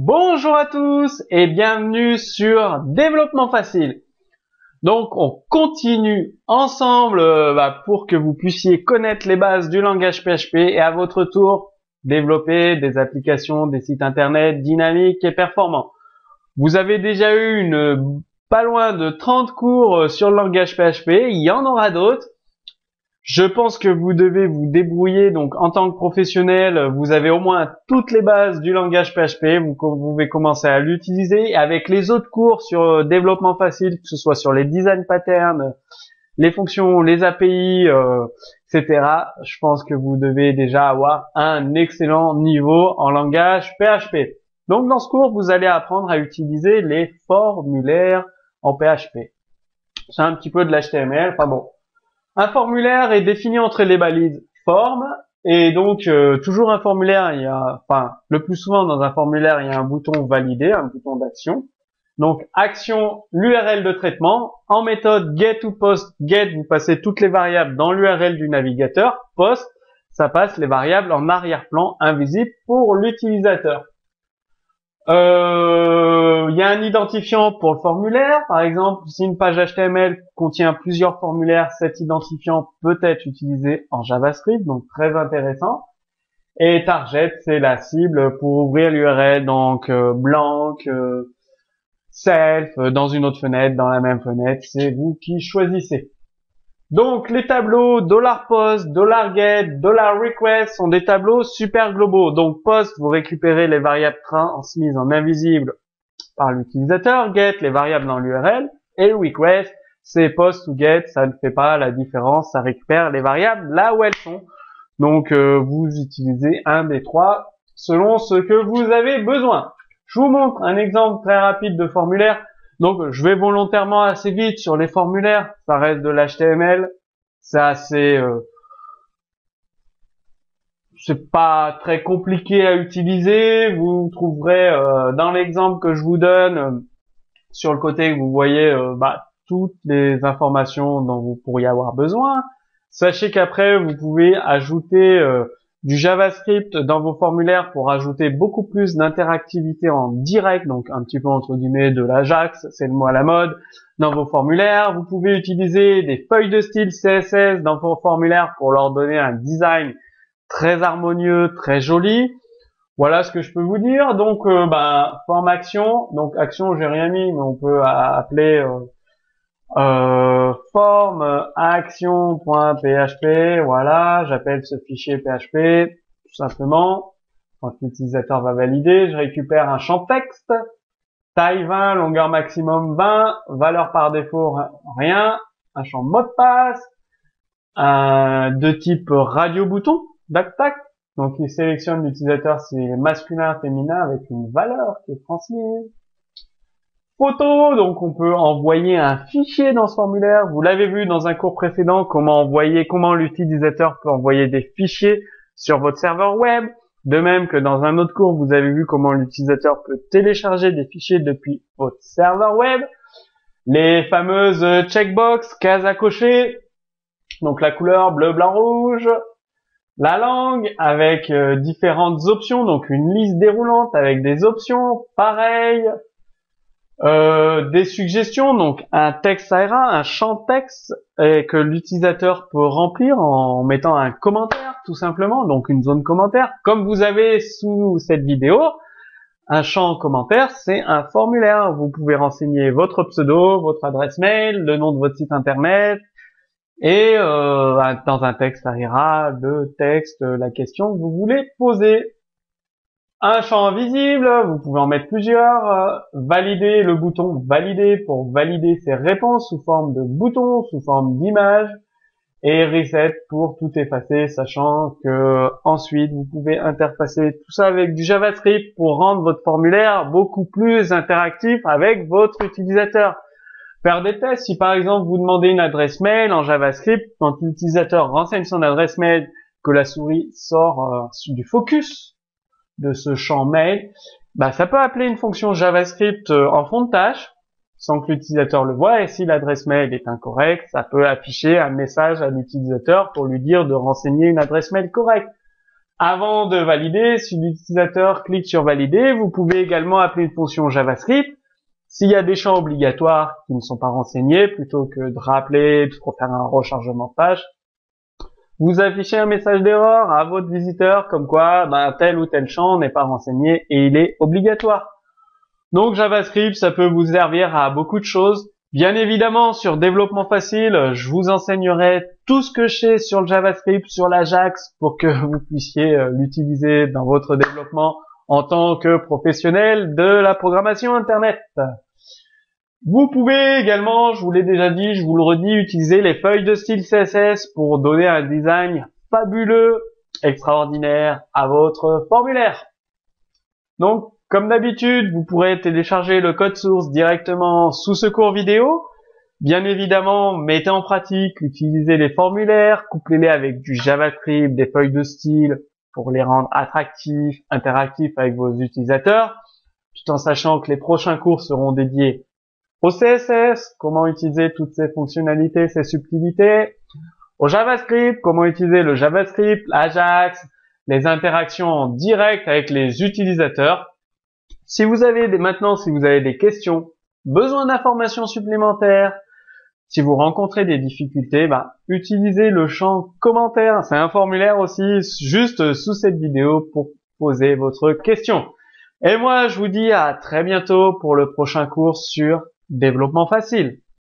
Bonjour à tous et bienvenue sur Développement Facile. Donc on continue ensemble pour que vous puissiez connaître les bases du langage PHP et à votre tour développer des applications, des sites internet dynamiques et performants. Vous avez déjà eu pas loin de 30 cours sur le langage PHP, il y en aura d'autres. Je pense que vous devez vous débrouiller, donc en tant que professionnel, vous avez au moins toutes les bases du langage PHP, vous pouvez commencer à l'utiliser. Avec les autres cours sur développement facile, que ce soit sur les design patterns, les fonctions, les API, etc., je pense que vous devez déjà avoir un excellent niveau en langage PHP. Donc dans ce cours, vous allez apprendre à utiliser les formulaires en PHP. C'est un petit peu de l'HTML, enfin bon. Un formulaire est défini entre les balises form et donc toujours un formulaire, le plus souvent dans un formulaire, il y a un bouton valider, un bouton d'action. Donc action, l'URL de traitement. En méthode get ou post, get, vous passez toutes les variables dans l'URL du navigateur. Post, ça passe les variables en arrière-plan invisible pour l'utilisateur. Il y a un identifiant pour le formulaire. Par exemple, si une page HTML contient plusieurs formulaires, cet identifiant peut être utilisé en JavaScript, donc très intéressant. Et target, c'est la cible pour ouvrir l'URL, donc blank, self, dans une autre fenêtre, dans la même fenêtre, c'est vous qui choisissez. Donc les tableaux $post, $get, $request sont des tableaux super globaux. Donc post, vous récupérez les variables transmises en invisible par l'utilisateur, get, les variables dans l'URL, et request, c'est post ou get, ça ne fait pas la différence, ça récupère les variables là où elles sont. Donc vous utilisez un des trois selon ce que vous avez besoin. Je vous montre un exemple très rapide de formulaire. Donc, je vais volontairement assez vite sur les formulaires. Ça reste de l'HTML. C'est assez, c'est pas très compliqué à utiliser. Vous trouverez dans l'exemple que je vous donne sur le côté, vous voyez toutes les informations dont vous pourriez avoir besoin. Sachez qu'après, vous pouvez ajouter du JavaScript dans vos formulaires pour ajouter beaucoup plus d'interactivité en direct, donc un petit peu entre guillemets de l'Ajax, c'est le mot à la mode, dans vos formulaires. Vous pouvez utiliser des feuilles de style CSS dans vos formulaires pour leur donner un design très harmonieux, très joli. Voilà ce que je peux vous dire. Donc, forme action. Donc, action, j'ai rien mis, mais on peut appeler forme action.php. Voilà, j'appelle ce fichier PHP tout simplement. Quand l'utilisateur va valider, je récupère un champ texte, taille 20, longueur maximum 20, valeur par défaut rien, un champ mot de passe, de type radio bouton, tac. Donc il sélectionne l'utilisateur s'il est masculin, féminin avec une valeur qui est transmise. Photo, donc on peut envoyer un fichier dans ce formulaire. Vous l'avez vu dans un cours précédent, comment l'utilisateur peut envoyer des fichiers sur votre serveur web. De même que dans un autre cours, vous avez vu comment l'utilisateur peut télécharger des fichiers depuis votre serveur web. Les fameuses checkbox, cases à cocher. Donc la couleur bleu, blanc, rouge. La langue avec différentes options, donc une liste déroulante avec des options, pareil. Des suggestions, donc un texte ARA, un champ texte que l'utilisateur peut remplir en mettant un commentaire tout simplement, donc une zone commentaire. Comme vous avez sous cette vidéo, un champ commentaire, c'est un formulaire. Vous pouvez renseigner votre pseudo, votre adresse mail, le nom de votre site internet et dans un texte ARA, le texte, la question que vous voulez poser. Un champ invisible, vous pouvez en mettre plusieurs. Valider, le bouton valider pour valider ses réponses sous forme de bouton, sous forme d'image. Et reset pour tout effacer, sachant que ensuite vous pouvez interfacer tout ça avec du JavaScript pour rendre votre formulaire beaucoup plus interactif avec votre utilisateur. Faire des tests, si par exemple vous demandez une adresse mail en JavaScript, quand l'utilisateur renseigne son adresse mail, que la souris sort du focus de ce champ mail, ça peut appeler une fonction JavaScript en fond de tâche sans que l'utilisateur le voie, et si l'adresse mail est incorrecte, ça peut afficher un message à l'utilisateur pour lui dire de renseigner une adresse mail correcte. Avant de valider, si l'utilisateur clique sur valider, vous pouvez également appeler une fonction JavaScript. S'il y a des champs obligatoires qui ne sont pas renseignés, plutôt que de rappeler, de faire un rechargement de page, vous affichez un message d'erreur à votre visiteur comme quoi tel ou tel champ n'est pas renseigné et il est obligatoire. Donc JavaScript, ça peut vous servir à beaucoup de choses. Bien évidemment, sur développement facile, je vous enseignerai tout ce que je sais sur le JavaScript, sur l'Ajax, pour que vous puissiez l'utiliser dans votre développement en tant que professionnel de la programmation Internet. Vous pouvez également, je vous l'ai déjà dit, je vous le redis, utiliser les feuilles de style CSS pour donner un design fabuleux, extraordinaire à votre formulaire. Donc, comme d'habitude, vous pourrez télécharger le code source directement sous ce cours vidéo. Bien évidemment, mettez en pratique, utilisez les formulaires, couplez-les avec du JavaScript, des feuilles de style pour les rendre attractifs, interactifs avec vos utilisateurs, tout en sachant que les prochains cours seront dédiés au CSS, comment utiliser toutes ces fonctionnalités, ces subtilités, au JavaScript, comment utiliser le JavaScript, l'Ajax, les interactions en direct avec les utilisateurs. Si vous avez des questions, besoin d'informations supplémentaires, si vous rencontrez des difficultés, utilisez le champ commentaire. C'est un formulaire aussi juste sous cette vidéo pour poser votre question. Et moi, je vous dis à très bientôt pour le prochain cours sur développement facile.